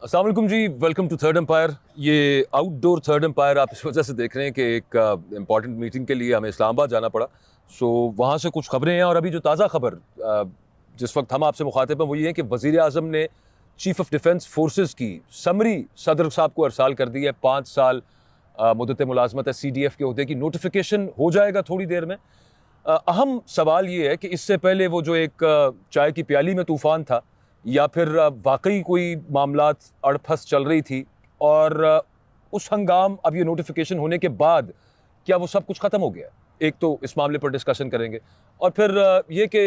अस्सलाम वालेकुम जी, welcome to third umpire. ये आउटडोर थर्ड एम्पायर आप इस वजह से देख रहे हैं कि एक इम्पॉर्टेंट मीटिंग के लिए हमें इस्लामाबाद जाना पड़ा। सो वहाँ से कुछ खबरें हैं और अभी जो ताज़ा खबर जिस वक्त हम आपसे मुखातिब हैं वो ये है कि वज़ीर आज़म ने चीफ ऑफ डिफेंस फोर्सेस की समरी सदर साहब को अरसाल कर दी है। 5 साल मुद्दत मुलाजमत है CDF के अहदे की, नोटिफिकेशन हो जाएगा थोड़ी देर में। अहम सवाल ये है कि इससे पहले वो जो एक चाय की प्याली में तूफ़ान था या फिर वाकई कोई मामलात अड़फस चल रही थी और उस हंगाम अब ये नोटिफिकेशन होने के बाद क्या वो सब कुछ ख़त्म हो गया? एक तो इस मामले पर डिस्कशन करेंगे और फिर ये कि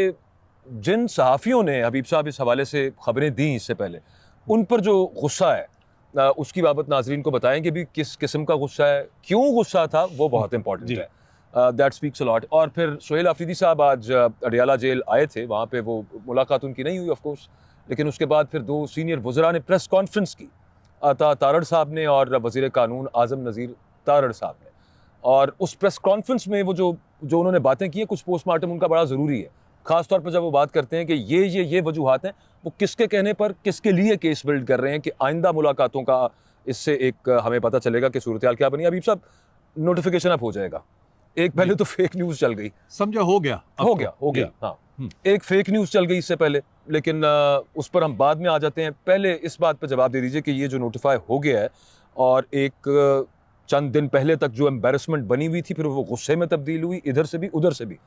जिन सहाफ़ियों ने हबीब साहब इस हवाले से ख़बरें दी इससे पहले, उन पर जो गुस्सा है उसकी बाबत नाज़रीन को बताएं कि भी किस किस्म का गुस्सा है, क्यों गुस्सा था, वो बहुत इंपॉर्टेंट है। That speaks a lot. और फिर सोहेल आफरीदी साहब आज अडियाला जेल आए थे, वहाँ पे वो मुलाकात उनकी नहीं हुई ऑफ कोर्स, लेकिन उसके बाद फिर 2 सीनियर वज़रा ने प्रेस कॉन्फ्रेंस की, अता तारड़ साहब ने और वज़ीर कानून आज़म नज़ीर तारड़ साहब ने। और उस प्रेस कॉन्फ्रेंस में वो जो उन्होंने बातें की हैं, कुछ पोस्टमार्टम उनका बड़ा ज़रूरी है, ख़ास तौर पर जब वो बात करते हैं कि ये वजूहात हैं, वो किसके कहने पर किसके लिए केस बिल्ड कर रहे हैं कि आइंदा मुलाकातों का इससे एक हमें पता चलेगा कि सूरत हाल क्या बनी। हबीब साहब, नोटिफिकेशन अब हो जाएगा। एक पहले तो फेक न्यूज़ चल गई, समझा, हो गया। हाँ। एक फेक न्यूज़ चल गई इससे पहले, लेकिन उस पर हम बाद में आ जाते हैं। पहले इस बात पर जवाब दे दीजिए कि ये जो नोटिफाई हो गया है और एक चंद दिन पहले तक जो एम्बैरसमेंट बनी हुई थी, फिर वो गुस्से में तब्दील हुई, इधर से भी उधर से भी।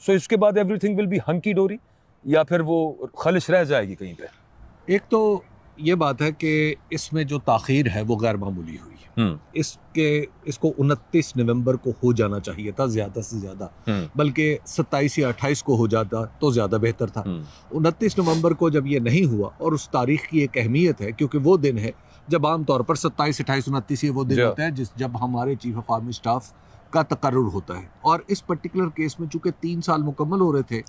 सो इसके बाद एवरीथिंग विल बी हंकी डोरी या फिर वो खलिश रह जाएगी कहीं पे? एक तो ये बात है कि इसमें जो ताख़ीर है वो गैर मामूली हुई है। इसको 29 नवंबर को हो जाना चाहिए था ज़्यादा से ज़्यादा, बल्कि 27 या 28 को हो जाता तो ज़्यादा बेहतर था। 29 नवंबर को जब ये नहीं हुआ, और उस तारीख की एक अहमियत है क्योंकि वो दिन है जब आम तौर पर 27, 28, 29 ये वो दिन होता है जब हमारे चीफ ऑफ आर्मी स्टाफ का तकर्रुर होता है। और इस पर्टिकुलर केस में चूंकि 3 साल मुकम्मल हो रहे थे,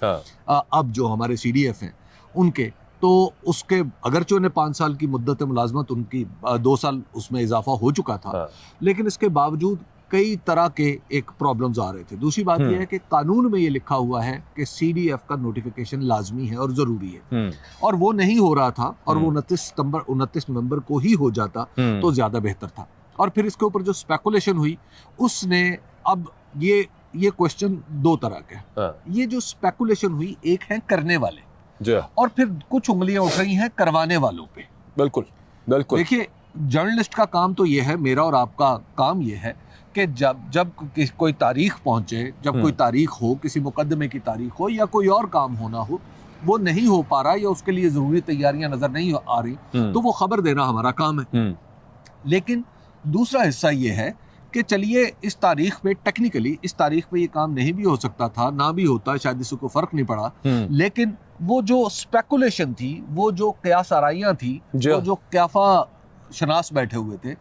अब जो हमारे CDF हैं उनके, तो उसके अगरचे उन्हें 5 साल की मुद्दत मुलाजमत उनकी 2 साल उसमें इजाफा हो चुका था, लेकिन इसके बावजूद कई तरह के एक प्रॉब्लम्स आ रहे थे। दूसरी बात यह है कि कानून में ये लिखा हुआ है कि CDF का नोटिफिकेशन लाजमी है और ज़रूरी है, और वो नहीं हो रहा था, और वो 29 नवंबर को ही हो जाता तो ज़्यादा बेहतर था। और फिर इसके ऊपर जो स्पेकुलेशन हुई, उसने अब ये क्वेश्चन 2 तरह के, ये जो स्पेकुलेशन हुई, एक है करने वाले और फिर कुछ उंगलियां उठ रही हैं करवाने वालों पे। बिल्कुल। देखिए, जर्नलिस्ट का काम तो ये है, मेरा और आपका काम ये है कि जब कोई तारीख पहुंचे, जब कोई तारीख हो, किसी मुकदमे की तारीख हो या कोई और काम होना हो, वो नहीं हो पा रहा या उसके लिए ज़रूरी तैयारियां नज़र नहीं आ रही, तो वो खबर देना हमारा काम है। लेकिन दूसरा हिस्सा ये है कि चलिए, इस तारीख पे टेक्निकली इस तारीख पे ये काम नहीं भी हो सकता था, ना भी होता, शायद इसको फ़र्क नहीं पड़ा, लेकिन वो जो स्पेकुलेशन थी, वो जो क़यास आराइयाँ थी, वो जो क़याफा शनास बैठे हुए थे,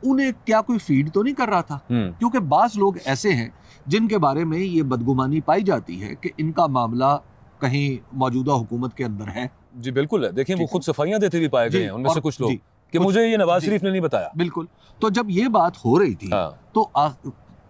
उन्हें क्या कोई फीड तो नहीं कर रहा था? क्योंकि बाज़ लोग ऐसे हैं जिनके बारे में ये बदगुमानी पाई जाती है कि इनका मामला कहीं मौजूदा हुकूमत के अंदर है। जी बिल्कुल है। देखिए, वो खुद सफाइयाँ देते भी पाए गए हैं उनमें से कुछ लोग कि मुझे ये नवाज शरीफ ने नहीं बताया। बिल्कुल। तो जब ये बात हो रही थी, तो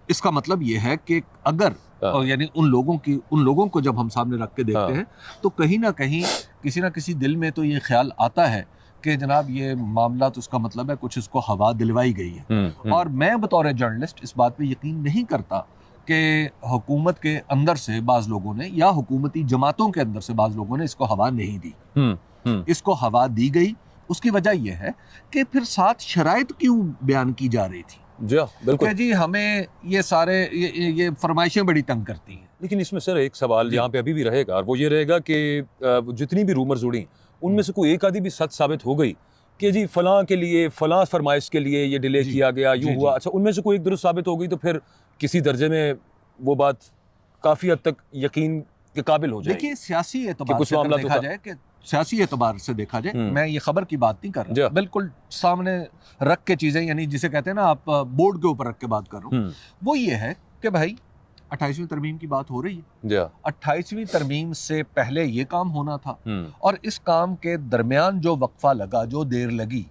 इसका मतलब ये है कि अगर यानी उन लोगों को जब हम सामने रख के देखते हैं, तो कहीं ना कहीं किसी ना किसी दिल में तो ये ख्याल आता है कि जनाब ये मामला, तो उसका मतलब है कुछ इसको हवा दिलवाई गई है। और मैं बतौर जर्नलिस्ट इस बात पे यकीन नहीं करता कि हुकूमत के अंदर से बाज़ लोगों ने या हुकूमती जमातों के अंदर से बाज़ लोगों ने इसको हवा नहीं दी। इसको हवा दी गई। उसकी वजह यह है कि फिर साथ शराइत क्यों बयान की जा रही थी। बिल्कुल जी, हमें ये सारे ये फरमाइशें बड़ी तंग करती हैं। लेकिन इसमें सर एक सवाल यहाँ पे अभी भी रहेगा, और वो ये रहेगा कि जितनी भी रूमर्स उड़ी, उनमें से कोई एक आधी भी सच साबित हो गई कि जी फलां के लिए, फलां फरमाइश के लिए ये डिले किया गया, यूँ हुआ, अच्छा उनमें से कोई एक दुरुस्त साबित हो गई, तो फिर किसी दर्जे में वो बात काफ़ी हद तक यकीन के काबिल हो जाएगी। देखिए, सियासी एतबार से देखा जाए कि सियासी एतबार से देखा जाए, मैं ये खबर की बात नहीं कर रहा, बिल्कुल सामने रख के चीज़ें, यानी जिसे कहते हैं ना, आप बोर्ड के ऊपर रख के बात कर रहा हूँ, वो ये है कि भाई 28वीं तरमीम की बात हो रही है। 28वीं तरमीम से पहले ये काम होना था, और इस काम के दरमियान जो वक्फा लगा, जो देर लगी,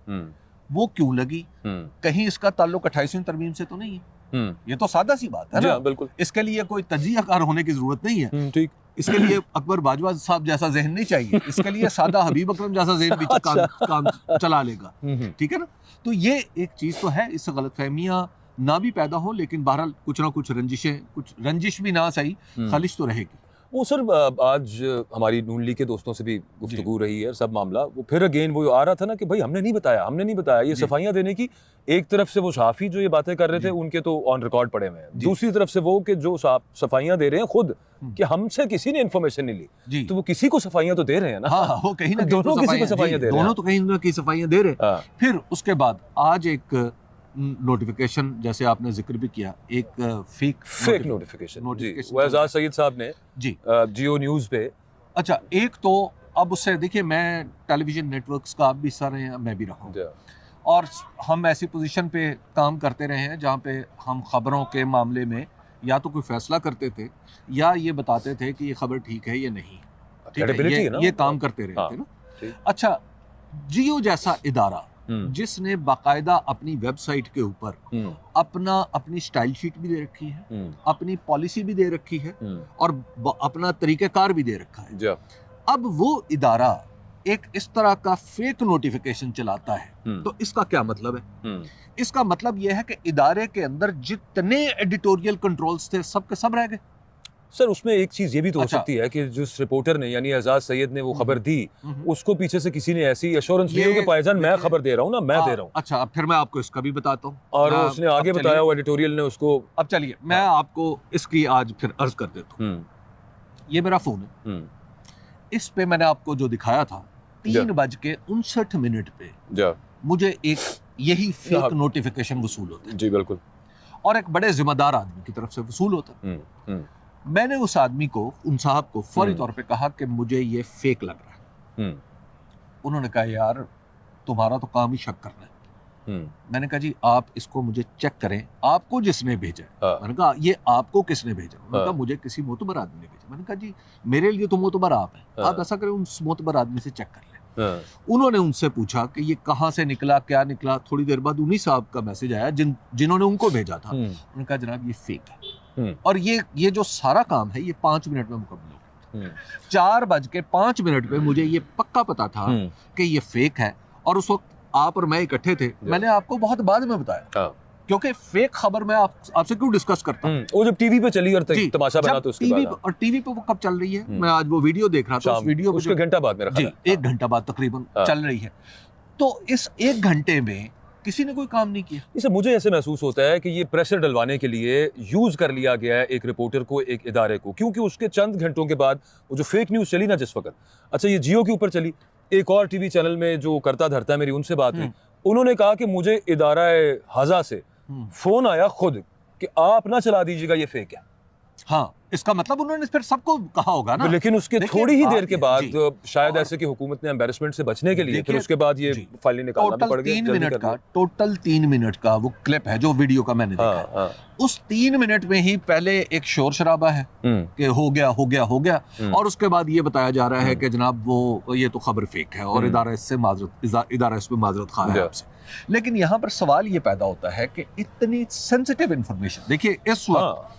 वो क्यों लगी? कहीं इसका ताल्लुक 28वीं तरमीम से तो नहीं है। ये तो सादा सी बात है जी ना, हाँ, बिल्कुल इसके लिए कोई तजियाकार होने की जरूरत नहीं है। ठीक। इसके लिए अकबर बाजवा साहब जैसा जहन नहीं चाहिए, इसके लिए सादा हबीब अकरम जैसा जहन भी काम चला लेगा, ठीक है ना। तो ये एक चीज तो है, इससे गलतफहमियां ना भी पैदा हो, लेकिन बहरहाल कुछ ना कुछ रंजिशें, कुछ रंजिश भी ना सही, खलिश तो रहेगी। वो सर आज हमारी नून लीग के दोस्तों से भी गुफ्तगू रही है, सब मामला वो फिर अगेन वो आ रहा था ना कि भाई हमने नहीं बताया ये सफाइयां देने की। एक तरफ से वो शाफी जो ये बातें कर रहे थे उनके तो ऑन रिकॉर्ड पड़े हुए हैं, दूसरी तरफ से वो कि जो सफाइयां दे रहे हैं खुद कि हमसे किसी ने इन्फॉर्मेशन नहीं ली, तो वो किसी को सफाइयां तो दे रहे हैं ना। हाँ, वो कहीं ना दोनों किसी को सफाइयां दे रहे हैं, दोनों तो कहीं ना कहीं सफाइयां दे रहे हैं। फिर उसके बाद आज एक नोटिफिकेशन, जैसे आपने जिक्र भी किया, एक फेक नोटिफिकेशन वो एजाज सईद साहब ने जी जियो न्यूज़ पे। अच्छा, एक तो अब उससे देखिए, मैं टेलीविजन नेटवर्क्स का आप भी हिस्सा रहे हैं, मैं भी रहा हूँ, और हम ऐसी पोजीशन पे काम करते रहे हैं जहाँ पे हम खबरों के मामले में या तो कोई फैसला करते थे या ये बताते थे कि ये खबर ठीक है या नहीं, ठीक है, ये काम करते रहे थे ना। अच्छा, जियो जैसा इदारा जिसने बाकायदा अपनी वेबसाइट के ऊपर अपनी स्टाइल शीट भी दे रखी है, अपनी पॉलिसी भी दे रखी है, और अपना तरीक़ेकार भी दे रखा है, अब वो इदारा एक इस तरह का फेक नोटिफिकेशन चलाता है, तो इसका क्या मतलब है? इसका मतलब यह है कि इदारे के अंदर जितने एडिटोरियल कंट्रोल्स थे सब के सब रह गए। सर उसमें एक चीज ये भी तो हो सकती है कि जिस रिपोर्टर ने यानी एजाज सैयद ने वो खबर दी, उसको पीछे से किसी ने ऐसी एश्योरेंस ली हो कि भाईजान मैं खबर दे रहा हूँ ना, मैं दे रहा हूँ। अच्छा, अब फिर मैं आपको इसका भी बताता हूँ, और उसने आगे बताया, वो एडिटोरियल ने उसको। अब चलिए मैं आपको इसकी आज फिर अर्ज कर देता हूँ। ये मेरा फोन है, इस पे मैंने आपको जो दिखाया था 3:59 पे मुझे एक यही फेक नोटिफिकेशन वसूल होता है। जी बिल्कुल। और एक बड़े जिम्मेदार आदमी की तरफ से वसूल होता है। मैंने उस आदमी को, उन साहब को फौरी तौर पे कहा कि मुझे ये फेक लग रहा है। उन्होंने कहा यार तुम्हारा तो काम ही शक करना है। मैंने कहा जी आप इसको मुझे चेक करें, आपको जिसने भेजा। मैंने कहा ये आपको किसने भेजा? उन्होंने कहा मुझे किसी मोतबर आदमी ने भेजा। मैंने कहा जी मेरे लिए तो मोतबर आप हैं, आप ऐसा करें उस मोतबर आदमी से चेक कर लें। उन्होंने उनसे पूछा कि ये कहाँ से निकला, क्या निकला। थोड़ी देर बाद उन्हीं साहब का मैसेज आया जिन्होंने उनको भेजा था। उन्होंने कहा जनाब ये फेक है, और ये जो सारा काम है ये 5 मिनट में मुकम्मल हो गया। 4:05 पे मुझे ये पक्का पता था कि ये फेक है, और उस वक्त आप और मैं इकट्ठे थे। मैंने आपको बहुत बाद में बताया, क्योंकि फेक खबर मैं आपसे क्यों डिस्कस करता हूँ। वो जब टीवी पे चली और तमाशा बना तो उसके बाद। और टीवी पे वो कब चल रही है? मैं आज वो वीडियो देख रहा था, उस वीडियो पे उसके घंटा बाद मेरा ख्याल है। 1 घंटा बाद तकरीबन चल रही है। तो इस 1 घंटे में किसी ने कोई काम नहीं किया। इसे मुझे ऐसे महसूस होता है कि ये प्रेशर डलवाने के लिए यूज कर लिया गया है एक रिपोर्टर को, एक इदारे को, क्योंकि उसके चंद घंटों के बाद वो जो फेक न्यूज चली ना जिस वक्त, अच्छा ये जियो के ऊपर चली, एक और टीवी चैनल में जो करता धरता है मेरी उनसे बात हुई, उन्होंने कहा कि मुझे इदारा हज़ा से फोन आया खुद कि आप ना चला दीजिएगा, ये फेक है। हाँ, इसका मतलब उन्होंने फिर सबको कहा होगा ना। लेकिन उसके थोड़ी ही देर के बाद शायद ऐसे कि हुकूमत ने एम्बैरेसमेंट से बचने के लिए फिर उसके बाद ये फाइल निकालना भी पड़ गया। टोटल 3 मिनट का वो क्लिप है जो वीडियो का मैंने देखा। उस 3 मिनट में ही पहले एक शोर शराबा है कि हो गया, और उसके बाद ये बताया जा रहा है कि जनाब वो ये तो खबर फेक है और इदारा इस पे माजरत खा है आपसे। लेकिन यहाँ पर सवाल ये पैदा होता है कि इतनी सेंसिटिव इंफॉर्मेशन, देखिए इस वक्त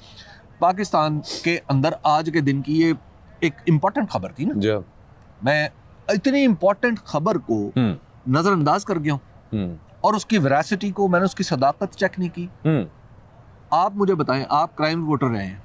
पाकिस्तान के अंदर आज के दिन की ये एक इम्पोर्टेंट खबर थी ना, मैं इतनी इम्पोर्टेंट खबर को नजरअंदाज कर गया हूँ, और उसकी वेरासिटी को, मैंने उसकी सदाकत चेक नहीं की। आप मुझे बताएं, आप क्राइम रिपोर्टर रहे हैं,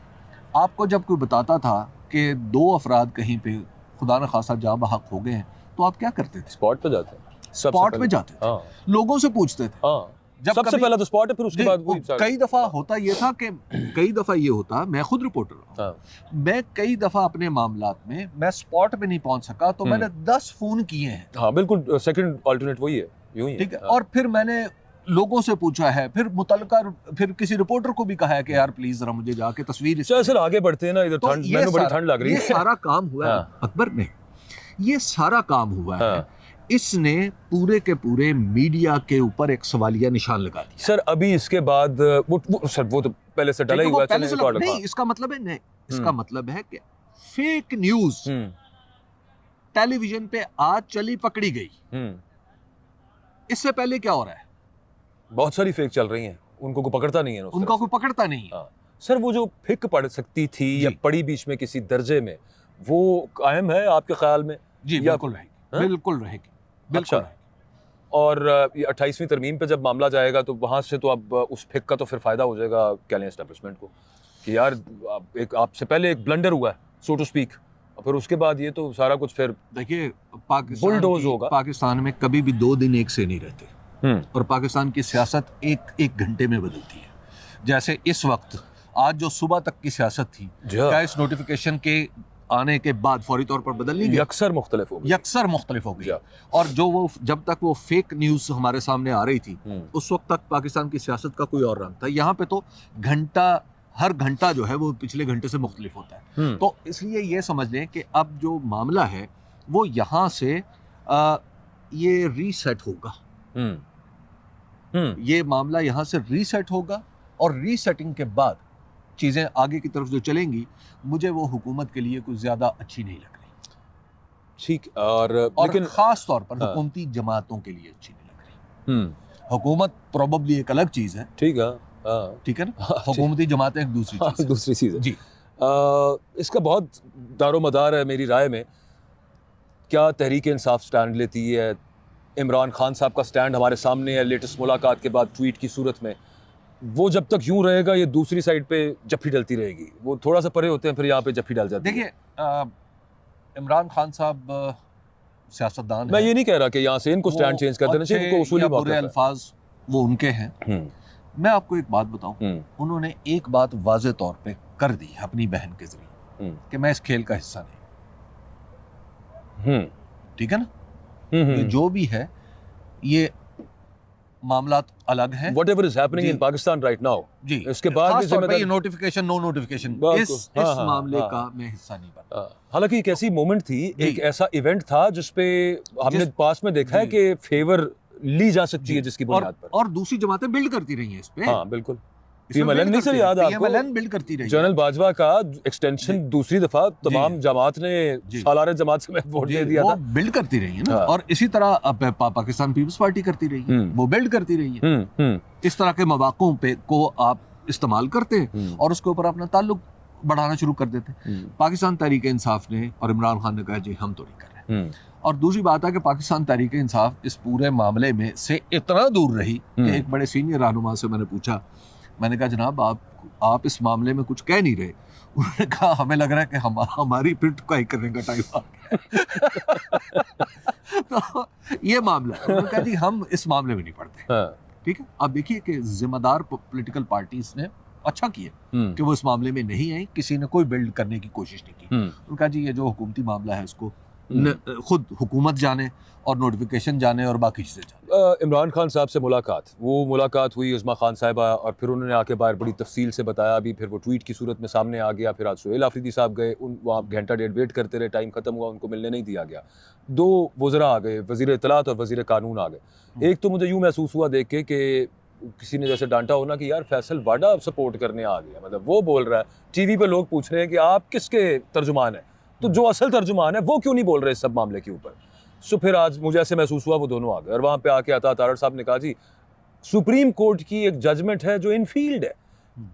आपको जब कोई बताता था कि 2 अफराद कहीं पे खुदा न खासा जा बहक हो गए हैं, तो आप क्या करते थे? स्पॉट पे जाते थे, स्पॉट पे जाते थे, लोगों से पूछते थे। जब सबसे पहला तो स्पॉट है, फिर उसके बाद कई दफा होता ये था कि मैं खुद रिपोर्टर हूँ, मैं कई दफा अपने मामलात में मैं स्पॉट पे नहीं पहुंच सका, तो मैंने 10 फोन किए हैं। हाँ बिल्कुल, सेकंड अल्टरनेट वही है, यूं ही है, ठीक है। और फिर मैंने लोगों से पूछा है, फिर मुतलका फिर किसी रिपोर्टर को भी कहा है कि यार प्लीज जरा मुझे जाके तस्वीर। सर आगे बढ़ते हैं ना, इधर ठंड, मैंने बड़ी ठंड लग रही है। ये सारा काम हुआ है अकबर ने, ये सारा काम हुआ है, इसने पूरे के पूरे मीडिया के ऊपर एक सवालिया निशान लगा दिया। सर अभी इसके बाद वो तो पहले से डला ही हुआ है। नहीं, इसका मतलब है नहीं, इसका मतलब है कि फेक न्यूज टेलीविजन पे आज चली पकड़ी गई। इससे पहले क्या हो रहा है? बहुत सारी फेक चल रही हैं, उनको कोई पकड़ता नहीं है उस उनका तरह कोई पकड़ता नहीं है। हाँ। सर वो जो फिक पड़ सकती थी या जी। पड़ी बीच में किसी दर्जे में, वो कायम है आपके ख्याल में? जी या- बिल्कुल रहेगी, हाँ? बिल्कुल रहेगी, बिल्कुल अच्छा। रहेगी। और ये 28वीं तरमीम पे जब मामला जाएगा तो वहां से तो अब उस फिक का तो फिर फायदा हो जाएगा कैलियन एस्टेब्लिशमेंट को कि यार एक आपसे पहले एक ब्लंडर हुआ है सो टू स्पीक, और फिर उसके बाद ये तो सारा कुछ फिर देखिए बुलडोज होगा। पाकिस्तान में कभी भी 2 दिन एक से नहीं रहते, और पाकिस्तान की सियासत एक घंटे में बदलती है। जैसे इस वक्त आज जो सुबह तक की सियासत थी, क्या इस नोटिफिकेशन के आने के बाद फौरी तौर पर बदल नहीं गई? यकसर मुख्तलिफ हो गई। यकसर मुख्तलिफ हो गई। जा। और जो वो जब तक वो फेक न्यूज हमारे सामने आ रही थी, उस वक्त तक पाकिस्तान की सियासत का कोई और रंग था। यहाँ पे तो हर घंटा जो है वो पिछले घंटे से मुख्तलिफ होता है। तो इसलिए ये समझ लें कि अब जो मामला है वो यहाँ से ये रीसेट होगा। ये मामला यहाँ से रीसेट होगा, और रीसेटिंग के बाद चीज़ें आगे की तरफ जो चलेंगी, मुझे वो हुकूमत के लिए कुछ ज़्यादा अच्छी नहीं लग रही। ठीक, और लेकिन ख़ास तौर पर हाँ। हुकूमती जमातों के लिए अच्छी नहीं लग रही। हुकूमत प्रोबेबली एक अलग चीज़ है, ठीक है, ठीक है ना, हुकूमती जमातें एक दूसरी चीज़ है। दूसरी चीज़ है जी। इसका बहुत दारोमदार है मेरी राय में। क्या तहरीक इंसाफ स्टैंड लेती है? इमरान खान साहब का स्टैंड हमारे सामने है लेटेस्ट मुलाकात के बाद ट्वीट की सूरत में। वो जब तक यूं रहेगा, ये दूसरी साइड पे जफ्फी डलती रहेगी। वो थोड़ा सा परे होते हैं, फिर यहाँ पे जफ्फी डल जाती है। देखिए, इमरान खान साहब सियासतदान मैं हैं। ये नहीं कह रहा कि यहाँ से इनको स्टैंड चेंज कर देना चाहिए, उनको उसूली या मौका बुरे है। अल्फाज वो उनके हैं। मैं आपको एक बात बताऊं, उन्होंने एक बात वाज़े तौर पे कर दी अपनी बहन के जरिए कि मैं इस खेल का हिस्सा नहीं। ठीक है ना, ये जो भी है, ये मामला अलग है। Whatever is happening in Pakistan right now, जी, इसके बाद भी खास तौर पे ये नोटिफिकेशन नो नोटिफिकेशन इस मामले का मैं हिस्सा नहीं बना। हालांकि एक ऐसी मोमेंट थी, एक ऐसा इवेंट था जिसपे हमने पास में देखा है कि फेवर ली जा सकती है जिसकी बुनियाद पर, और दूसरी जमातें बिल्ड करती रही हैं इस पे। हाँ बिल्कुल। पीएमएलएन नहीं सर, याद है आपको? पीएमएलएन बिल्ड करती रही है। जनरल बाजवा का एक्सटेंशन दूसरी दफा तमाम जमात ने सालारे जमात से वोट दे दिया था। वो बिल्ड करती रही है ना, और इसी तरह पाकिस्तान पीपल्स पार्टी करती रही है, वो बिल्ड करती रही है। इस तरह के मौक़ों पे को आप इस्तेमाल करते हैं और उसके ऊपर अपना ताल्लुक बढ़ाना शुरू कर देते हैं। पाकिस्तान तहरीक इंसाफ ने और इमरान खान ने कहा जी हम तो नहीं कर रहे। और दूसरी बात है कि पाकिस्तान तहरीक इंसाफ इस पूरे मामले में से इतना दूर रही कि एक बड़े सीनियर रहनुमा से मैंने पूछा, मैंने कहा जनाब आप इस मामले में कुछ कह नहीं रहे। उन्होंने कहा हमें लग रहा है कि हमारी पिट का ही करने का टाइम आ गया। तो ये मामला है। उन्होंने कहा जी हम इस मामले में नहीं पड़ते। ठीक है, अब देखिए कि जिम्मेदार पॉलिटिकल पार्टीज ने अच्छा किया कि वो इस मामले में नहीं आई, किसी ने कोई बिल्ड करने की कोशिश नहीं की। उन्होंने कहा जी ये जो हुकूमती मामला है इसको खुद हुकूमत जाने और नोटिफिकेशन जाने और बाकी चीज़ें जाने। इमरान खान साहब से वो मुलाकात हुई उस्मा खान साहिबा, और फिर उन्होंने आके बाहर बड़ी तफसील से बताया। अभी फिर वो ट्वीट की सूरत में सामने आ गया। फिर आज सुहेल आफरीदी साहब गए, वहाँ घंटा डेढ़ वेट करते रहे, टाइम खत्म हुआ, उनको मिलने नहीं दिया गया। 2 वज़रा आ गए, वज़ीर इत्तलात और वज़ीर कानून आ गए। एक तो मुझे यूँ महसूस हुआ देख के कि किसी ने जैसे डांटा हो ना कि यार फैसल वाडा सपोर्ट करने आ गया। मतलब वो बोल रहा है, टीवी पे लोग पूछ रहे हैं कि आप किसके तर्जुमान हैं, तो जो असल तर्जुमान है वो क्यों नहीं बोल रहे इस सब मामले के ऊपर। सो फिर आज मुझे ऐसे महसूस हुआ वो दोनों आ गए, और वहाँ पे आके अता तारड़ साहब ने कहा जी सुप्रीम कोर्ट की एक जजमेंट है जो इनफील्ड है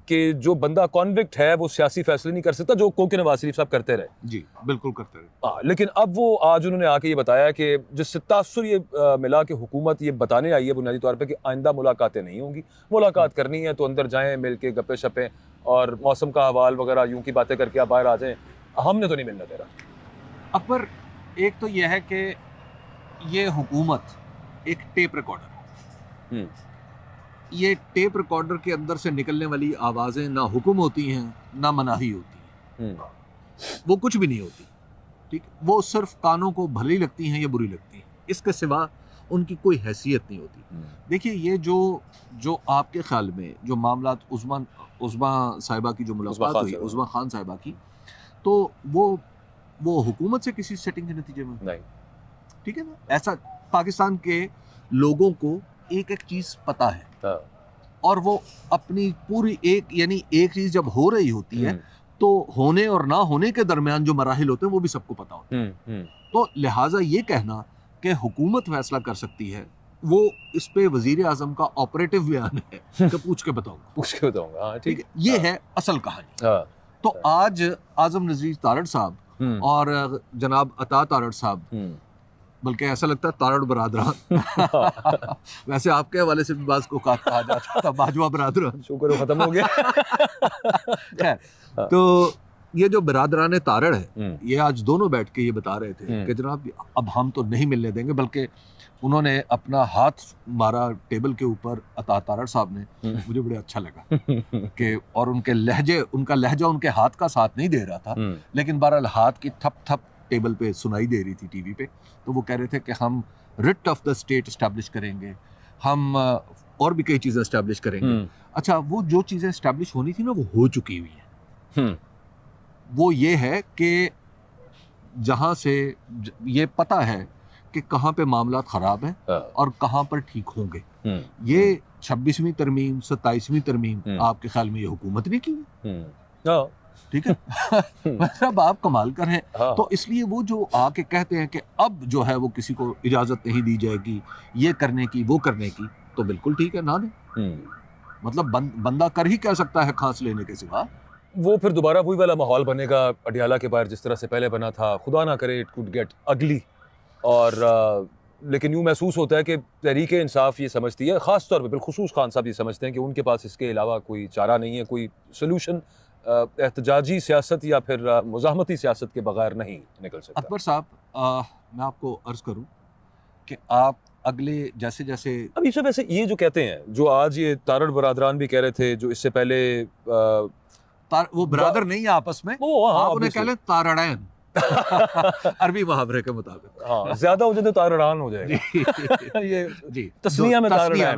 कि जो बंदा कॉन्विक्ट है वो सियासी फैसले नहीं कर सकता, जो कोके नवाज शरीफ साहब करते रहे। जी बिल्कुल करते रहे। लेकिन अब वो आज उन्होंने आके ये बताया कि जिससे तासुर ये मिला कि हुकूमत ये बताने आई है बुनियादी तौर पे कि आइंदा मुलाकातें नहीं होंगी। मुलाकात करनी है तो अंदर जाएं, मिल के गप्पे शप्पे और मौसम का हवाल वगैरह यूं की बातें करके आप बाहर आ जाएं, हमने तो नहीं मिलना तेरा। अकबर, एक तो यह है कि ये हुकूमत एक टेप रिकॉर्डर है। ये टेप रिकॉर्डर के अंदर से निकलने वाली आवाज़ें ना हुक्म होती हैं ना मनाही होती हैं, वो कुछ भी नहीं होती। ठीक, वो सिर्फ कानों को भली लगती हैं या बुरी लगती हैं, इसके सिवा उनकी कोई हैसियत नहीं होती। देखिए ये जो आपके ख्याल में जो मामला उस्मा साहिबा की जो मुलाकात हुई, उस्मा खान साहिबा की, तो वो हुकूमत से किसी सेटिंग के नतीजे में नहीं। ठीक है ना, ऐसा पाकिस्तान के लोगों को एक चीज पता है, और वो अपनी पूरी एक चीज जब हो रही होती है तो होने और ना होने के दरमियान जो मराहिल होते हैं वो भी सबको पता होता है। तो लिहाजा ये कहना कि हुकूमत फैसला कर सकती है वो इस पे वजीर आजम का ऑपरेटिव बयान है कि पूछ के बताऊंगा। पूछ के बताऊंगा। हाँ ठीक ठीक है, ये है असल कहानी। हाँ तो आज आजम नजीर तारड़ साहब हम्म, और जनाब अता तारड़ साहब, बल्कि ऐसा लगता है तारड़ बरादरान वैसे आपके हवाले से भी बाज को कहा जाता था बाजवा बरादरान। शुक्र है खत्म हो गया। खैर, हाँ। तो ये जो बरादरान तारड़ है, हम्म, ये आज दोनों बैठ के ये बता रहे थे कि जनाब अब हम तो नहीं मिलने देंगे, बल्कि उन्होंने अपना हाथ मारा टेबल के ऊपर अता तारड़ साहब ने। मुझे बड़ा अच्छा लगा कि और उनका लहजा उनके हाथ का साथ नहीं दे रहा था, लेकिन बहरहाल हाथ की थप थप टेबल पे सुनाई दे रही थी टीवी पे। तो वो कह रहे थे कि हम writ of the state establish करेंगे, हम और भी कई चीज़ें एस्टैब्लिश करेंगे। अच्छा, वो जो चीज़ें एस्टैब्लिश होनी थी ना, वो हो चुकी हुई हैं। वो ये है कि जहाँ से ये पता है कि कहाँ पे मामला ख़राब है और कहाँ पर ठीक होंगे। ये 26वीं तरमीम 27वीं तरमीम आपके ख्याल में ये हुकूमत ने की है? ठीक है मतलब आप कमाल कर हैं। तो इसलिए वो जो आके कहते हैं कि अब जो है वो किसी को इजाज़त नहीं दी जाएगी ये करने की वो करने की, तो बिल्कुल ठीक है, ना दें। मतलब बंदा कर ही क्या सकता है खांस लेने के सिवा। वो फिर दोबारा वही वाला माहौल बनेगा अडियाला के बाहर जिस तरह से पहले बना था। खुदा ना करे इट कुड गेट अगली। और लेकिन यूँ महसूस होता है कि तहरीक इंसाफ ये समझती है, ख़ास तौर पर बिलखुसूस खान साहब ये समझते हैं कि उनके पास इसके अलावा कोई चारा नहीं है, कोई सोल्यूशन एहतजाजी सियासत या फिर मुज़ाहमती सियासत के बगैर नहीं निकल सकता। अकबर साहब, मैं आपको अर्ज़ करूं कि आप अगले जैसे जैसे अभी सब वैसे ये जो कहते हैं, जो आज ये तारड़ बरादरान भी कह रहे थे, जो इससे पहले वो ब्रदर नहीं है आपस में, वो हाँ, आप उन्हें कह लें तारड़ैन अरबी मुहावरे के मुताबिक। हाँ, ज्यादा हो जाए तो तारड़ान हो जाएगा। ये जी, तस्निया में तस्निया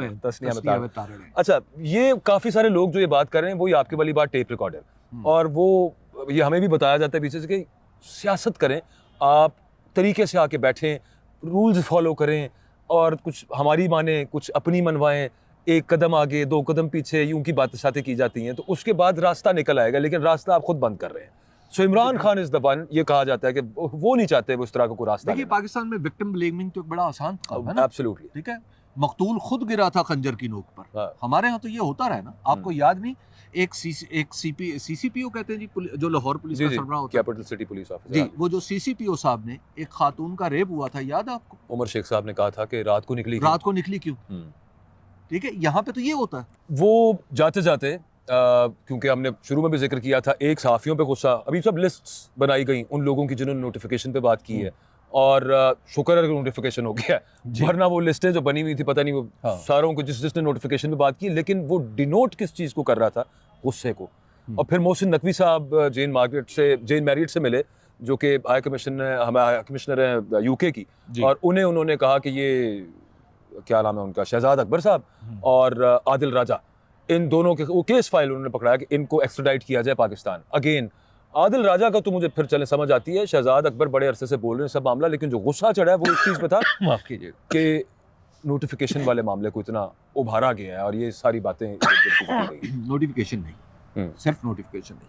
तारड़ैन। अच्छा, ये काफी सारे लोग जो ये बात कर रहे हैं, वही आपके वाली बात टेप रिकॉर्डर, और वो ये हमें भी बताया जाता है पीछे से कि सियासत करें आप, तरीके से आके बैठें, रूल्स फॉलो करें और कुछ हमारी माने कुछ अपनी मनवाएं, एक कदम आगे दो कदम पीछे, यूं की बातें साथें की जाती हैं, तो उसके बाद रास्ता निकल आएगा। लेकिन रास्ता आप खुद बंद कर रहे हैं। So Imran Khan is the one, ये कहा जाता है कि वो नहीं चाहते वो इस तरह का कोई रास्ता। देखिए, पाकिस्तान में विक्टिम ब्लेमिंग तो एक बड़ा आसान काम है ना। एब्सोल्युटली, ठीक है, मकतूल खुद गिरा था खंजर की नोक पर। हाँ। हमारे यहाँ तो ये होता रहा ना, आपको याद नहीं? एक सीसीपीओ कहते हैं जी, जो लाहौर पुलिस का सरबराह होता है, कैपिटल सिटी पुलिस ऑफिसर जी, वो जो सीसीपीओ साहब ने, एक खातून का रेप हुआ था, याद है आपको? उमर शेख साहब ने कहा था कि रात को निकली क्यों? ठीक है, यहाँ पे तो ये होता है। वो जाते जाते क्योंकि हमने शुरू में भी जिक्र किया था, एक सहाफ़ियों पे गुस्सा, अभी सब लिस्ट्स बनाई गई उन लोगों की जिन्होंने नोटिफिकेशन पे बात की है, और शुक्र है कि नोटिफिकेशन हो गया, वरना वो लिस्टें जो बनी हुई थी पता नहीं वो सारों को जिसने नोटिफिकेशन पे बात की, लेकिन वो डिनोट किस चीज़ को कर रहा था? गुस्से को। और फिर मोहसिन नकवी साहब जेन मैरियट से मिले, जो कि हाई कमिश्नर है यूके की, और उन्होंने कहा कि ये क्या नाम है उनका, शहजाद अकबर साहब और आदिल राजा, इन दोनों के वो केस फाइल उन्होंने पकड़ाया कि इनको एक्स्ट्राडाइट किया जाए पाकिस्तान। अगेन आदिल राजा का तो मुझे फिर चले समझ आती है, शहजाद अकबर बड़े अरसे से बोल रहे हैं सब मामला, लेकिन जो गुस्सा चढ़ा है वो इस चीज़ पे था माफ़ कीजिए कि नोटिफिकेशन वाले मामले को इतना उभारा गया है, और ये सारी बातें नोटिफिकेशन नहीं, सिर्फ नोटिफिकेशन नहीं,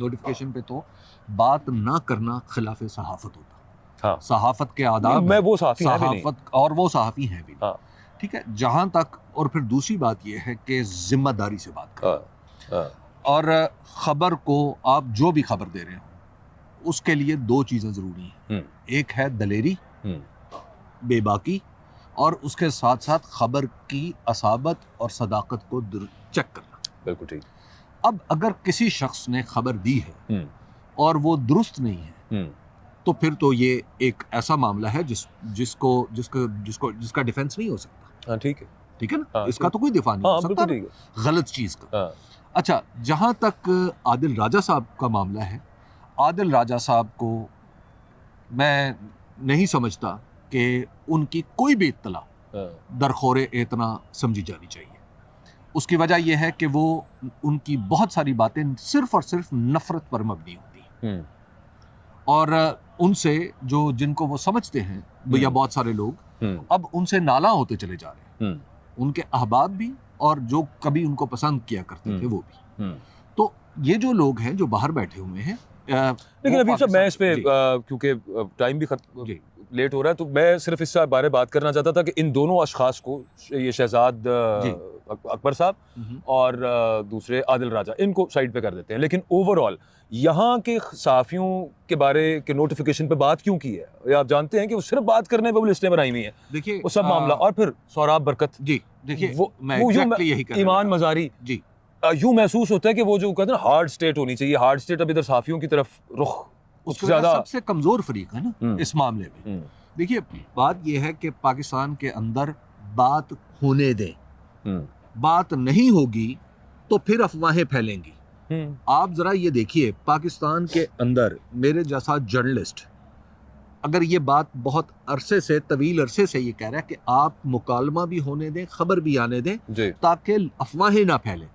नोटिफिकेशन पे तो बात ना करना खिलाफ सहाफत होता। हाँ, सहाफत के आदाब, मैं वो सहाफत और वो सहाफी हैं भी। हाँ, ठीक है, जहाँ तक, और फिर दूसरी बात यह है कि जिम्मेदारी से बात करें, और खबर को आप जो भी खबर दे रहे हो उसके लिए दो चीज़ें ज़रूरी हैं। एक है दलेरी, बेबाकी, और उसके साथ साथ खबर की असाबत और सदाकत को चेक करना। बिल्कुल ठीक। अब अगर किसी शख्स ने खबर दी है और वो दुरुस्त नहीं है, तो फिर तो ये एक ऐसा मामला है जिसका डिफेंस नहीं हो सकता। ठीक है, ठीक है ना, इसका तो कोई दिफा नहीं हो सकता गलत चीज़ का। अच्छा, जहाँ तक आदिल राजा साहब का मामला है, आदिल राजा साहब को मैं नहीं समझता कि उनकी कोई भी इत्तला दरखोरे इतना समझी जानी चाहिए। उसकी वजह यह है कि वो, उनकी बहुत सारी बातें सिर्फ और सिर्फ नफरत पर मबनी होती हैं, और उनसे जिनको वो समझते हैं या बहुत सारे लोग अब उनसे नाला होते चले जा रहे हैं, उनके अहबाब भी और जो कभी उनको पसंद किया करते थे वो भी। तो ये जो लोग हैं जो बाहर बैठे हुए हैं, लेकिन अभी सब मैं इस पे क्योंकि टाइम भी जी लेट हो रहा है, तो मैं सिर्फ इस बारे में बात करना चाहता था कि इन दोनों अशखास को, ये शहजाद अकबर साहब और दूसरे आदिल राजा, इनको साइड पे कर देते हैं, लेकिन ओवरऑल यहाँ के सहाफ़ियों के बारे के नोटिफिकेशन पे बात क्यों की है? ये आप जानते हैं कि वो सिर्फ बात करने पे वो लिस्टें बनाई हुई हैं, देखिए वो सब मामला। और फिर सौराब बरकत जी देखिए वो यूं यही ईमान मजारी जी यूं महसूस होता है कि वो जो कहते हैं हार्ड स्टेट होनी चाहिए, हार्ड स्टेट अब इधर सहाफ़ियों की तरफ रुख उसका ज्यादा सबसे कमजोर फरीक है ना इस मामले में। देखिए बात यह है कि पाकिस्तान के अंदर बात होने दें, बात नहीं होगी तो फिर अफवाहें फैलेंगी। आप जरा ये देखिए, पाकिस्तान के अंदर मेरे जैसा जर्नलिस्ट अगर ये बात बहुत अरसे से, तवील अरसे से ये कह रहा है कि आप मुकालमा भी होने दें, खबर भी आने दें, ताकि अफवाहें ना फैलें।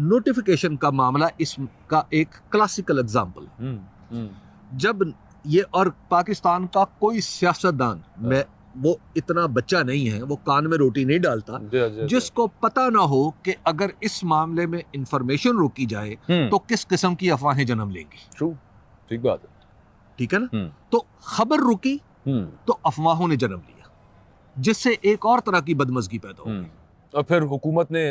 नोटिफिकेशन का मामला इसका एक क्लासिकल एग्जाम्पल है। जब ये, और पाकिस्तान का कोई सियासतदान, मैं वो इतना बच्चा नहीं है, वो कान में रोटी नहीं डालता, जिसको पता ना हो कि अगर इस मामले में इंफॉर्मेशन रोकी जाए तो किस किस्म की अफवाहें जन्म लेंगी। ठीक बात है, ठीक है ना। तो खबर रुकी तो अफवाहों ने जन्म लिया, जिससे एक और तरह की बदमज़गी पैदा हो गई। और फिर हुकूमत ने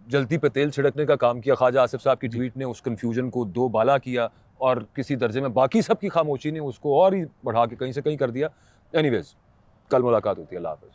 जल्दी पे तेल छिड़कने का काम किया। ख्वाजा आसिफ साहब की ट्वीट ने उस कंफ्यूजन को दो बाला किया, और किसी दर्जे में बाकी सब की खामोशी ने उसको और ही बढ़ा के कहीं से कहीं कर दिया। एनीवेज, कल मुलाकात होती है। अल्लाह हाफ़िज़।